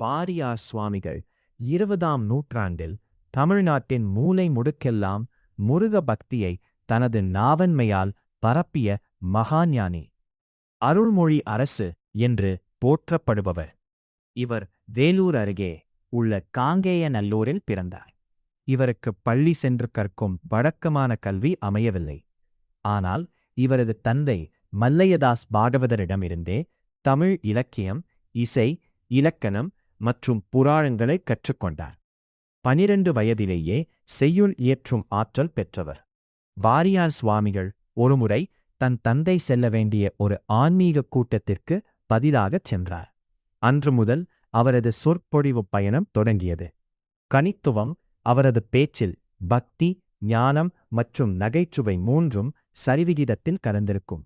வாரியார் சுவாமிகள் 20ஆம் நூற்றாண்டில் தமிழ்நாட்டின் மூலை முடுக்கெல்லாம் முருக பக்தியை தனது நாவன்மையால் பரப்பிய மகாஞானி. அருள்மொழி அரசு என்று போற்றப்படுபவர். இவர் வேலூர் அருகே உள்ள காங்கேயநல்லூரில் பிறந்தார். இவருக்கு பள்ளி சென்று கற்கும் வழக்கமான கல்வி அமையவில்லை. ஆனால் இவரது தந்தை மல்லையதாஸ் பாகவதரிடமிருந்தே தமிழ் இலக்கியம், இசை, இலக்கணம் மற்றும் புராணங்களை கற்றுக்கொண்டார். 12 வயதிலேயே செய்யுள் இயற்றும் ஆற்றல் பெற்றவர். வாரியார் சுவாமிகள் ஒருமுறை தன் தந்தை செல்ல வேண்டிய ஒரு ஆன்மீக கூட்டத்திற்கு பதிலாகச் சென்றார். அன்று முதல் அவரது சொற்பொழிவு பயணம் தொடங்கியது. கனித்துவம் அவரது பேச்சில் பக்தி, ஞானம் மற்றும் நகைச்சுவை மூன்றும் சரிவிகிதத்தில் கலந்திருக்கும்.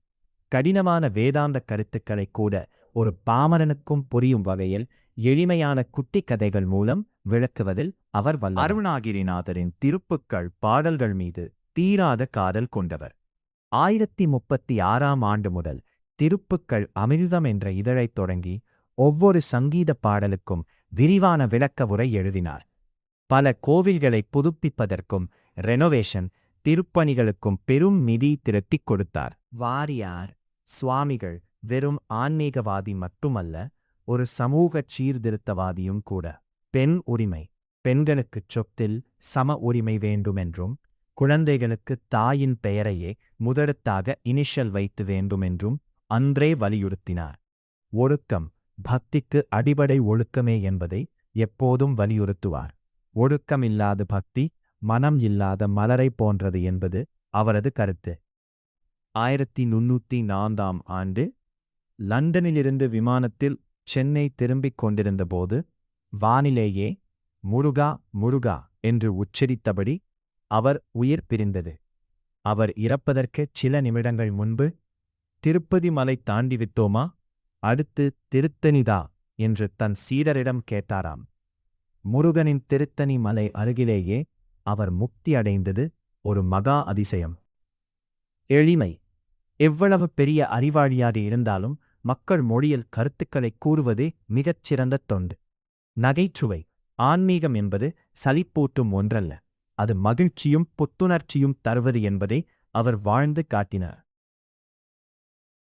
கடினமான வேதாந்த கருத்துக்களை கூட ஒரு பாமரனுக்கும் புரியும் வகையில் எளிமையான குட்டி கதைகள் மூலம் விளக்குவதில் அவர் வல்லவர். அருணாகிரிநாதரின் திருப்புக்கள் பாடல்கள் மீது தீராத காதல் கொண்டவர். 1036ஆம் ஆண்டு முதல் திருப்புக்கள் அமிர்தம் என்ற இதழைத் தொடங்கி ஒவ்வொரு சங்கீத பாடலுக்கும் விரிவான விளக்க உரை எழுதினார். பல கோவில்களை புதுப்பிப்பதற்கும் ரெனோவேஷன் திருப்பணிகளுக்கும் பெரும் நிதி திரட்டிக் கொடுத்தார். வாரியார் சுவாமிகள் வெறும் ஆன்மீகவாதி மட்டுமல்ல, ஒரு சமூக சீர்திருத்தவாதியும் கூட. பெண் உரிமை, பெண்களுக்குச் சொத்தில் சம உரிமை வேண்டுமென்றும், குழந்தைகளுக்கு தாயின் பெயரையே முதலத்தாக இனிஷியல் வைத்து வேண்டுமென்றும் அன்றே வலியுறுத்தினார். ஒழுக்கம் பக்திக்கு அடிப்படை ஒழுக்கமே என்பதை எப்போதும் வலியுறுத்துவார். ஒழுக்கமில்லாத பக்தி மனம் இல்லாத மலரை போன்றது என்பது அவரது கருத்து. 1304ஆம் ஆண்டு லண்டனிலிருந்து விமானத்தில் சென்னை திரும்பிக் கொண்டிருந்தபோது வானிலேயே முருகா முருகா என்று உச்சரித்தபடி அவர் உயிர் பிரிந்தது. அவர் இறப்பதற்கு சில நிமிடங்கள் முன்பு, திருப்பதி மலை தாண்டிவிட்டோமா, அடுத்து திருத்தணிதா என்று தன் சீடரிடம் கேட்டாராம். முருகனின் திருத்தணி மலை அருகிலேயே அவர் முக்தி அடைந்தது ஒரு மகா அதிசயம். எளிமை. எவ்வளவு பெரிய அறிவாளியாக இருந்தாலும் மக்கள் மொழியில் கருத்துக்களை கூறுவதே மிகச்சிறந்த தொண்டு. நகைச்சுவை. ஆன்மீகம் என்பது சலிப்பூட்டும் ஒன்றல்ல, அது மகிழ்ச்சியும் புத்துணர்ச்சியும் தருவது என்பதை அவர் வாழ்ந்து காட்டினார்.